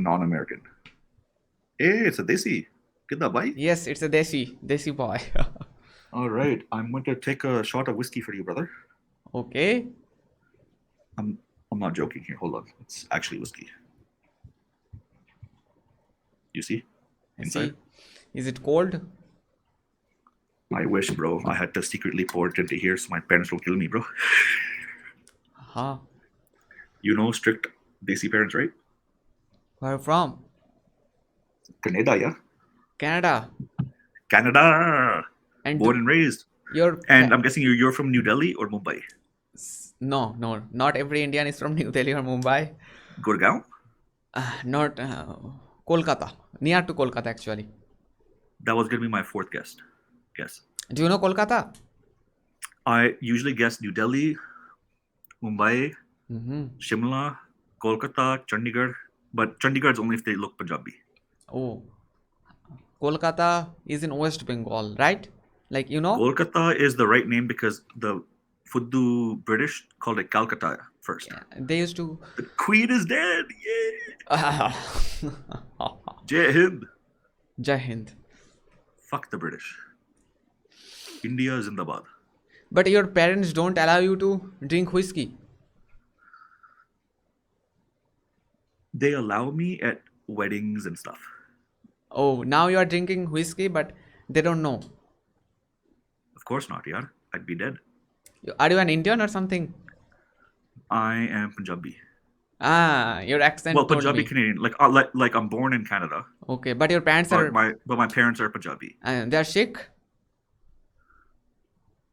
non-American. Hey, it's a desi. Kidda bhai? Yes, it's a desi boy. All right, I'm going to take a shot of whiskey for you, brother. Okay. I'm I'm not joking here. Hold on, it's actually whiskey. You see, I inside. see. Is it cold? I wish, bro. I had to secretly pour it into here so my parents don't kill me, bro. Huh. You know, strict desi parents, right? Where from? Canada, yeah. Canada. Canada, And born and raised. your And I'm guessing you're from New Delhi or Mumbai. no, no, not every Indian is from New Delhi or Mumbai. Gurgaon. Not Kolkata. Near to Kolkata, actually. That was gonna be my fourth guess. Guess. Do you know Kolkata? I usually guess New Delhi, Mumbai, Mm-hmm. Shimla, Kolkata, Chandigarh. But Chandigarh is only if they look Punjabi. Oh, Kolkata is in West Bengal, right? Like, you know? Kolkata is the right name because the Fuddu British called it Calcutta first. Yeah, they used to. The Queen is dead. Yeah. Jai Hind. Jai Hind. Fuck the British. India is Zindabad. But your parents don't allow you to drink whiskey. They allow me at weddings and stuff. Oh, now you are drinking whiskey, but they don't know. Of course not, yaar. I'd be dead. Are you an Indian or something? I am Punjabi. Ah, your Well, accent told Punjabi me. Canadian. Like I'm born in Canada, Okay, but your parents but are, my parents are Punjabi. they're Sikh.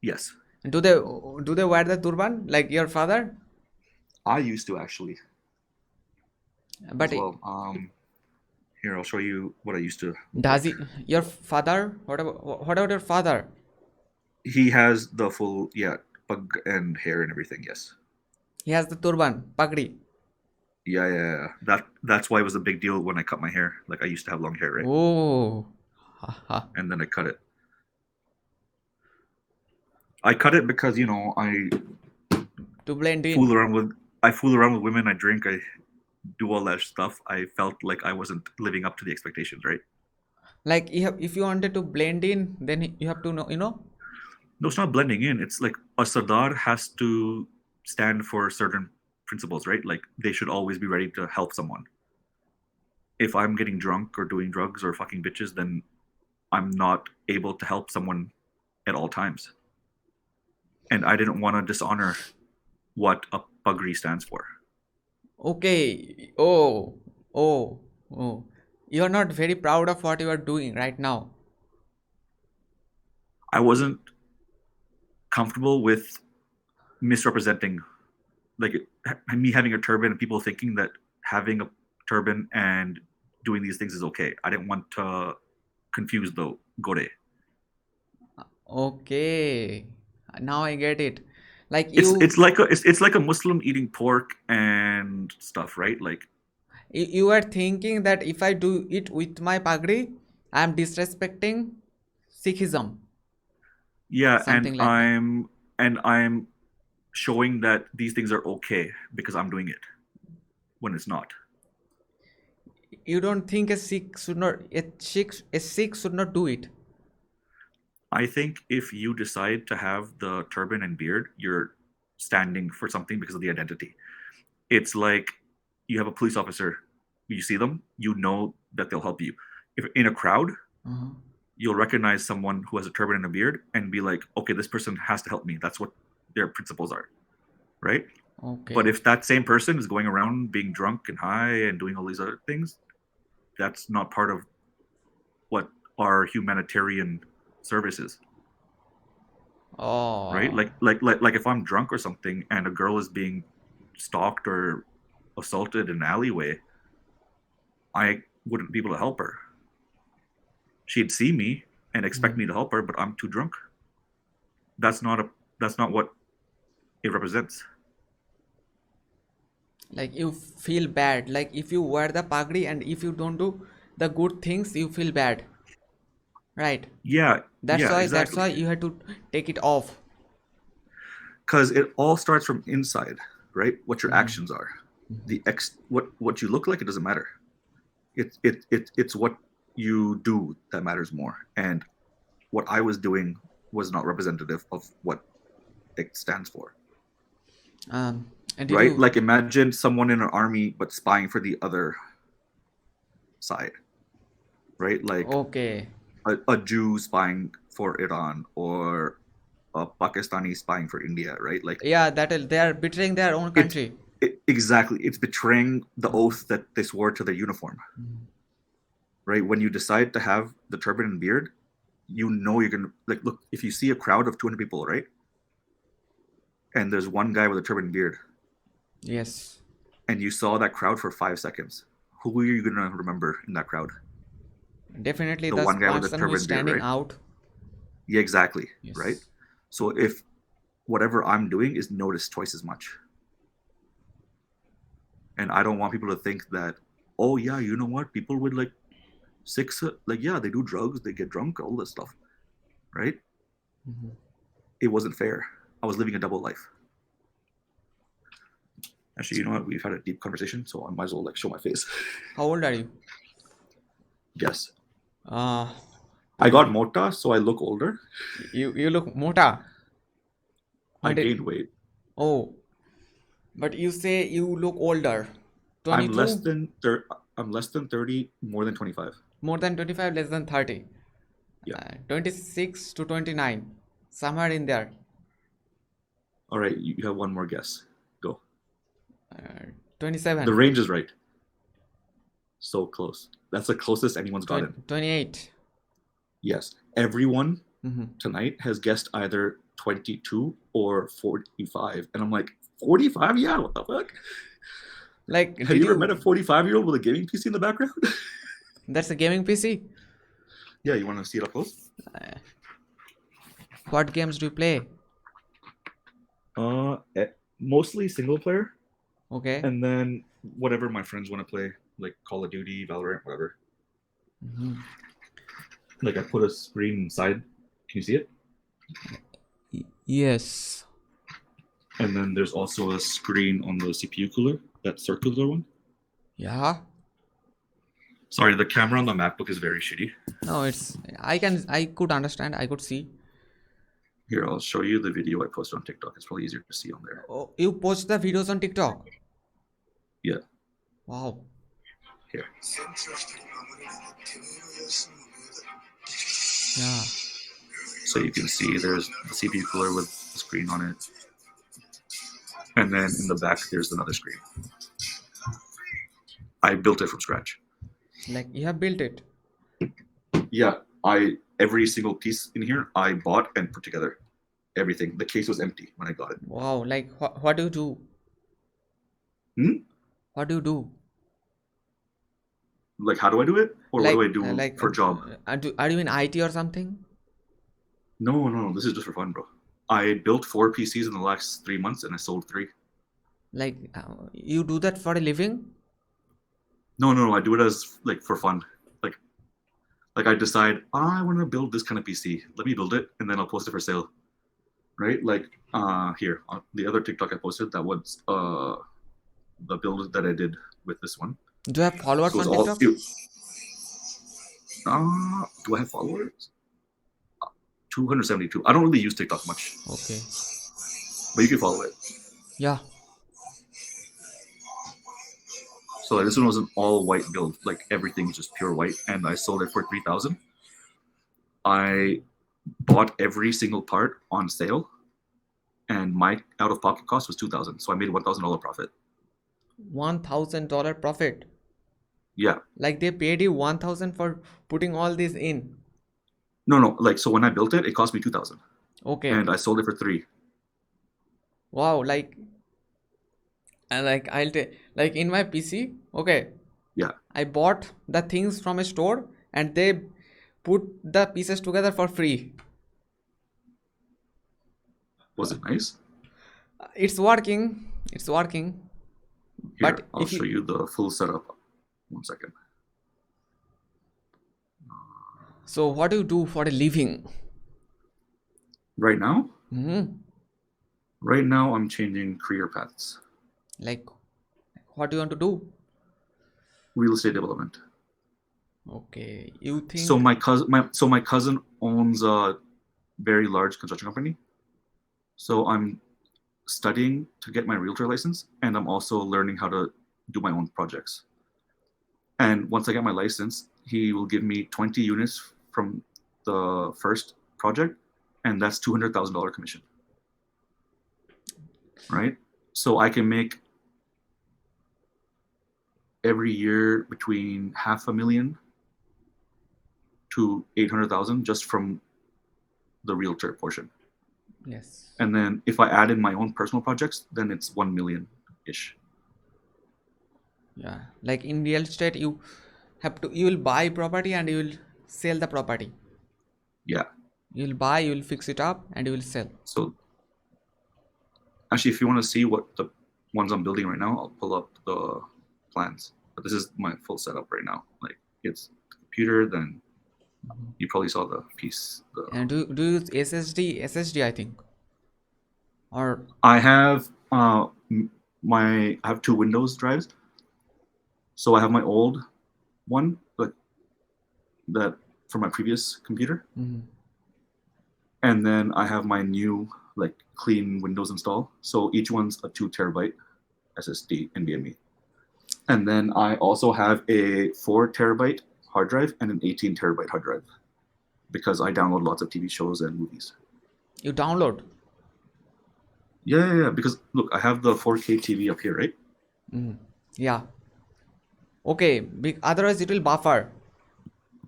Yes, Do they wear the turban like your father? I used to actually But as well. Here I'll show you what I used to look does like. he? Your father? What about your father? He has the full pug and hair and everything. Yes. He has the turban, pagdi. Yeah. That's why it was a big deal when I cut my hair. Like I used to have long hair, right? Oh, haha. And then I cut it. I cut it because To blend fool in. around with I fool around with women. I drink. I do all that stuff. I felt like I wasn't living up to the expectations, right? Like if you wanted to blend in, then you have to know. No, it's not blending in. It's like a Sardar has to stand for certain principles, right? Like they should always be ready to help someone. If I'm getting drunk or doing drugs or fucking bitches, then I'm not able to help someone at all times. And I didn't want to dishonor what a pugri stands for. Okay. Oh. You are not very proud of what you are doing right now. I wasn't comfortable with misrepresenting, like me having a turban and people thinking that having a turban and doing these things is okay. I didn't want to confuse the gore. Okay. Now I get it. Like It's you it's like it's like a Muslim eating pork and stuff, right? Like you are thinking that if I do it with my pagri, I am disrespecting Sikhism. yeah, Something like that. and I'm showing that these things are okay because I'm doing it when it's not. You don't think a Sikh should not do it. I think if you decide to have the turban and beard, you're standing for something because of the identity. It's like you have a police officer, you see them, you know that they'll help you. If in a crowd, Uh-huh. you'll recognize someone who has a turban and a beard and be like, okay, this person has to help me. That's what their principles are, right? But Okay. if that same person is going around being drunk and high and doing all these other things, that's not part of what our humanitarian service is, right? Oh. Like if I'm drunk or something and a girl is being stalked or assaulted in an alleyway, I wouldn't be able to help her. She'd see me and expect Mhm. me to help her, but I'm too drunk. That's not a that's not what it represents. Like you feel bad. Like if you wear the pagdi and if you don't do the good things, you feel bad. Right. Yeah, That's yeah, why that's exactly. why you have to take it off. Because it all starts from inside, right? What your Mhm. actions are. Mhm. The what you look like, it doesn't matter. It's what you do that matters more. And what I was doing was not representative of what it stands for. And did Right? you? Like imagine someone in an army but spying for the other side, right? Like Okay. a Jew spying for Iran or a Pakistani spying for India, right? Like Yeah, they are betraying their own it's country. exactly it's betraying the Mm. oath that they swore to their uniform, right? When you decide to have the turban and beard, you know you're gonna like look if you see a crowd of 200 people, right? And there's one guy with a turban and beard, Yes. and you saw that crowd for 5 seconds. Who are you gonna remember in that crowd? Definitely The the one guy with the person who is turban and beard, standing right? out. Yeah, exactly, right? Yes. So if whatever I'm doing is noticed twice as much, and I don't want people to think that, oh yeah, you know what? People with like six, like yeah, they do drugs, they get drunk, all this stuff, right? Mhm. It wasn't fair. I was living a double life. Actually, you know what? We've had a deep conversation, so I might as well like show my face. How old are you? Yes, Uh, I got 20. mota, so I look older. You look mota. I What it? gained weight. Oh, but you say you look older. I'm less 22, than I'm less than 30, more than 25. more than 25, less than 30. Yeah. 26 to 29, somewhere in there. All right, you have one more guess. Go. Uh, The 27, range is right. So close. That's the closest anyone's gotten. 28. Yes. Everyone Mm-hmm. tonight has guessed either 22 or 45. And I'm like, 45? Yeah, what the fuck? Like, Have did you ever met a you? 45-year-old with a gaming PC in the background? That's a gaming PC. Yeah, you want to see it up close? What games do you play? Mostly single player, Okay. and then whatever my friends want to play, like Call of Duty, Valorant, whatever. Mm-hmm. Like I put a screen inside. Can you see it? Yes. And then there's also a screen on the CPU cooler, that circular one. Yeah. Sorry, the camera on the MacBook is very shitty. No, I could understand. I could see. Here, I'll show you the video I posted on TikTok. It's probably easier to see on there. Oh, you post the videos on TikTok. Yeah, Wow. here. Yeah. So you can see there's the CPU cooler with the screen on it. And then in the back, there's another screen. I built it from scratch. Like you have built it. Yeah, every single piece in here I bought and put together. Everything. The case was empty when I got it. Wow. Like what do you do? Hmm? What do you do? Like, how do I do it? Or what do I Like do for a job? are you in IT or something? No. This is just for fun, bro. I built 4 PCs in the last 3 months and I sold 3. Like you do that for a living? No. I do it as like for fun. Like I decide I want to build this kind of PC. Let me build it and then I'll post it for sale. Right? Like here on the other TikTok I posted, that was the build that I did with this one. Do you have So followers it was on all. TikTok? Do I have followers? 272. I don't really use TikTok much, Okay. but you can follow it. Yeah. So like, this one was an all white build, like everything was just pure white, and I sold it for 3,000. I bought every single part on sale, and my out of pocket cost was 2,000. So I made $1,000 profit. $1,000 profit. Yeah. Like they paid you 1,000 for putting all this in. No. Like so, when I built it, it cost me 2,000, Okay. and I sold it for 3. Wow. Like and like I'll take like in my PC. Okay. Yeah. I bought the things from a store and they put the pieces together for free. Was it nice? It's working. It's working. Here, But I'll if show you you the full setup. 1 second. so what do you do for a living? Right now, Hmm. I'm changing career paths. Like what do you want to do? Real estate development. Okay. You So think, my cousin owns a very large construction company. So I'm studying to get my realtor license, and I'm also learning how to do my own projects. And once I get my license, he will give me 20 units from the first project, and that's $200,000 commission, right? So I can make every year between 500,000 to 800,000 just from the realtor portion. yes. And then if I add in my own personal projects, then it's 1 million ish. Yeah. Like in real estate, you will buy property and you will sell the property. Yeah. You will buy, you will fix it up, and you will sell. So actually, if you want to see what the ones I'm building right now, I'll pull up the plans. But this is my full setup right now. Like it's the computer, then you probably saw the piece. And do you use SSD, I think, or I have I have two Windows drives. So I have my old one, like that from my previous computer, Mhm. and then I have my new like clean Windows install. So each one's a 2 terabyte SSD NVMe. And then I also have a 4 terabyte hard drive and an 18 terabyte hard drive because I download lots of TV shows and movies. you download? Yeah. Because look, I have the 4K TV up here, right? Mhm. Yeah. Okay. Otherwise, it will buffer.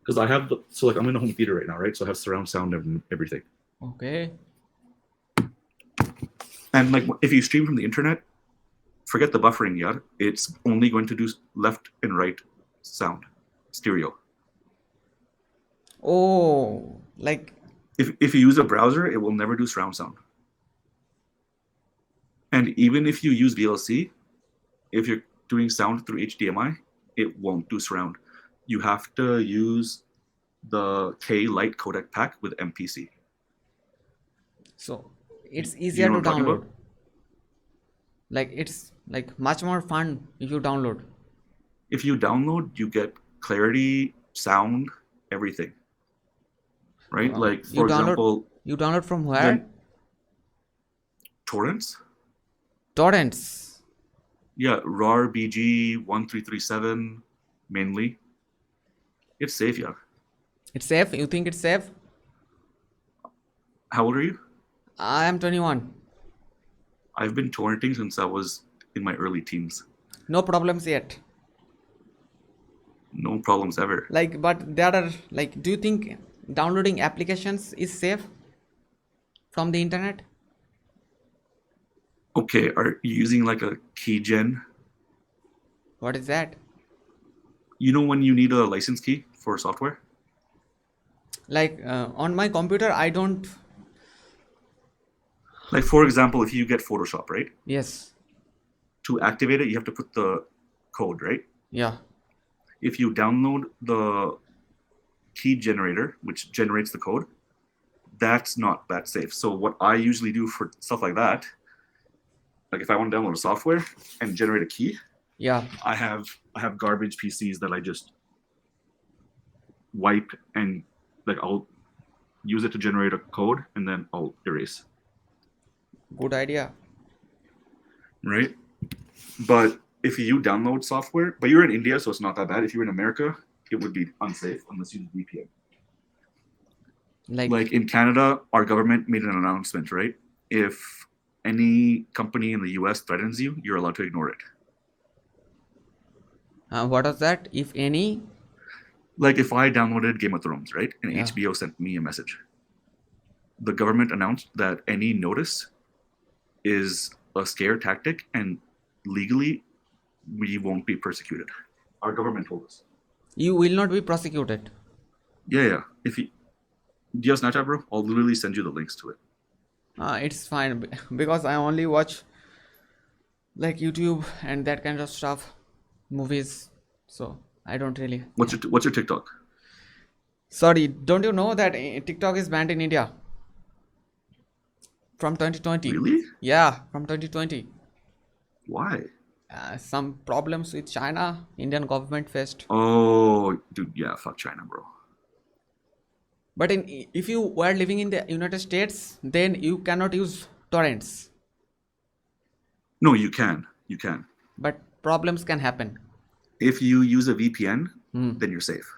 Because I have so like I'm in a home theater right now, right? So I have surround sound and everything. Okay. And like if you stream from the internet, forget the buffering, yeah. It's only going to do left and right sound, stereo. Oh, like If you use a browser, it will never do surround sound. And even if you use VLC, if you're doing sound through HDMI, it won't do surround. You have to use the K Lite codec pack with MPC. so. It's Do you easier know to what I'm talking about? download. Like it's like much more fun if you download. If you download, you get clarity, sound, everything, right? Like You for download. example, You download from the where? torrents. Torrents. Yeah, RAR BG 1337 mainly. It's safe, yeah. It's safe. You think it's safe? How old are you? I am 21. I've been torrenting since I was in my early teens. No problems yet. No problems ever. Like, but there are like, do you think downloading applications is safe from the internet? Okay, are you using like a keygen? What is that? You know when you need a license key for software? Like on my computer, I don't. Like for example, if you get Photoshop, right? Yes. To activate it, you have to put the code, right? Yeah. If you download the key generator, which generates the code, that's not that safe. So what I usually do for stuff like that, like if I want to download a software and generate a key, Yeah. I have garbage PCs that I just wipe and like I'll use it to generate a code and then I'll erase, Good idea. right? But if you download software, but you're in India, so it's not that bad. If you're in America, it would be unsafe unless you use VPN. Like, Like in Canada, our government made an announcement, right? If any company in the US threatens you, you're allowed to ignore it. what was that? If any? Like if I downloaded Game of Thrones, right? And Yeah. HBO sent me a message. The government announced that any notice is a scare tactic and legally we won't be persecuted. Our government told us. You will not be prosecuted. Yeah. If you do you have Snapchat, bro? I'll literally send you the links to it. It's fine because I only watch like YouTube and that kind of stuff, movies. So I don't really. What's Yeah. your TikTok? Sorry, don't you know that TikTok is banned in India from 2020? Really? Yeah, from 2020. Why? some problems with China, Indian government faced. Oh, dude, yeah, fuck China, bro. But if you were living in the United States, then you cannot use torrents. No, you can. You can. But problems can happen. If you use a VPN, Hmm. then you're safe.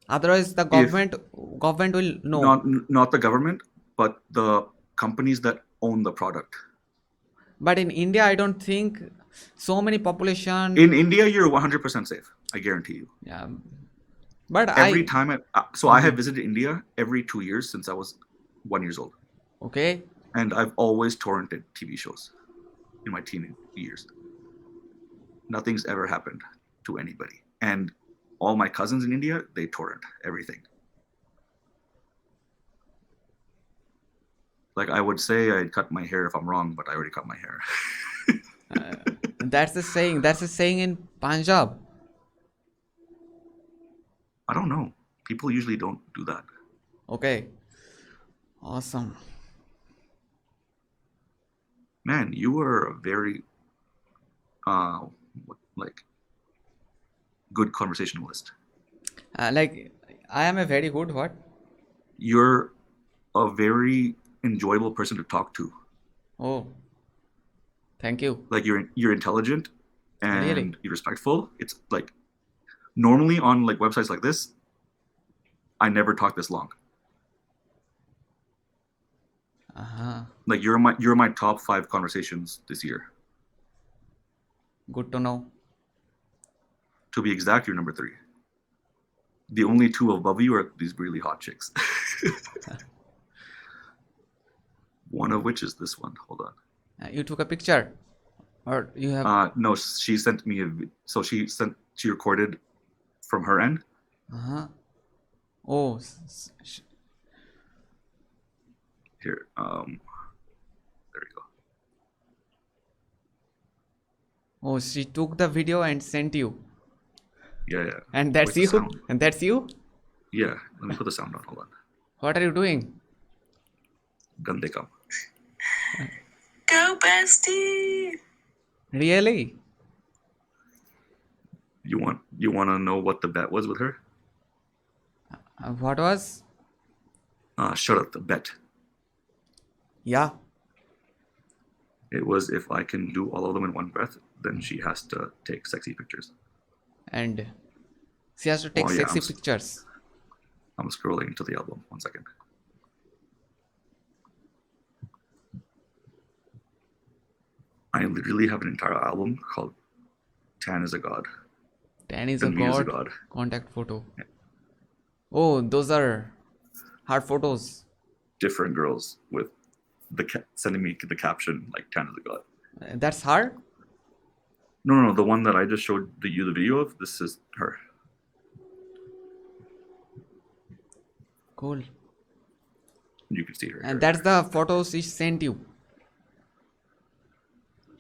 Otherwise, the If government will know. not the government, but the companies that own the product. But in India, I don't think so many population. In India, you're 100% safe. I guarantee you. Yeah. But Every I. time I have visited India every 2 years since I was 1 years old, Okay. and I've always torrented TV shows in my teen years. Nothing's ever happened to anybody, and all my cousins in India, they torrent everything. Like I would say I'd cut my hair if I'm wrong, but I already cut my hair. That's the saying. That's the saying in Punjab. I don't know. People usually don't do that. Okay. Awesome. Man, you were a very like good conversationalist. Like I am a very good what? You're a very enjoyable person to talk to. Oh, thank you. Like you're intelligent Really? and you're respectful. It's like normally on like websites like this, I never talk this long. Uh-huh. Like you're my top 5 conversations this year. Good to know. To be exact, you're number 3. The only 2 above you are these really hot chicks. One of which is this one. Hold on. You took a picture, or you have? No, she sent me so she recorded from her end. Uh-huh. Oh, Here, there we go. oh, she took the video and sent you, Yeah, yeah. and that's Where's the you, sound? and that's you. Yeah, let me put the sound on. Hold on. What are you doing? Gande kam. Go, bestie! Really? You want to know what the bet was with her? What was? Shut up. The bet. Yeah. It was if I can do all of them in one breath, then she has to take sexy pictures. And she has to take Oh, yeah, sexy pictures. I'm scrolling to the album. 1 second. I literally have an entire album called Tan is a God. Dan is a And Me is a god. God. Contact photo. Oh, those are hard photos. Different girls with sending me the caption like Tan is a God. That's hard. No. The one that I just showed you the video of, this is her. Cool. You can see her. And that's the photo she sent you.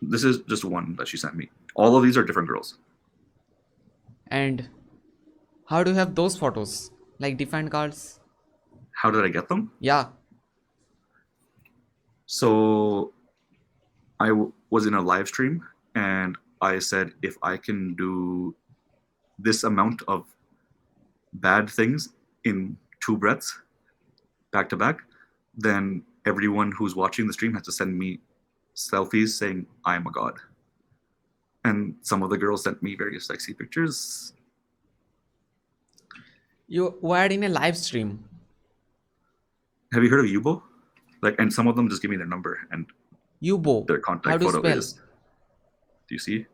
This is just one that she sent me. All of these are different girls. And how do you have those photos? Like defined cards? How did I get them? Yeah. So I was in a live stream and I said, if I can do this amount of bad things in 2 breaths back to back, then everyone who's watching the stream has to send me selfies saying I'm a god. And some of the girls sent me very sexy pictures. You were in a live stream. Have you heard of Yubo? Like, and some of them just give me their number and Yubo. their How contact do you photo spell? is. Do you see?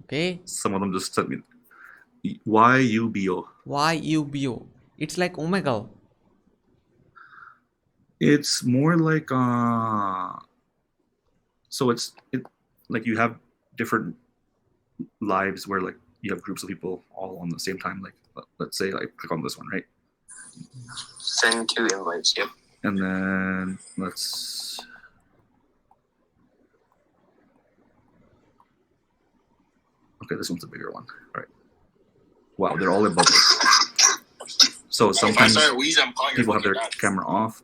Okay. Some of them just sent me YUBO. YUBO. It's like Omegle. It's more like so it like you have different lives where like you have groups of people all on the same time. Like let's say I click on this one, right? Send 2 invites, yep. And then let's okay, this one's a bigger one. All right. Wow, they're all in bubbles. So sometimes people have their camera off.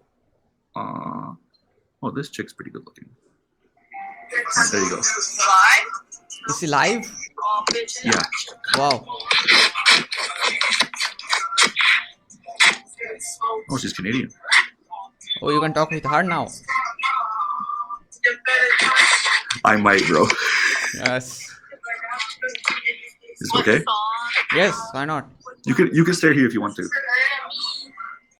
Oh, this chick's pretty good looking. There you go. Is he live? Yeah. Wow. Oh, she's Canadian. Oh, you can talk with her now. I might, bro. Yes. Is it okay? Yes, why not? You can stay here if you want to.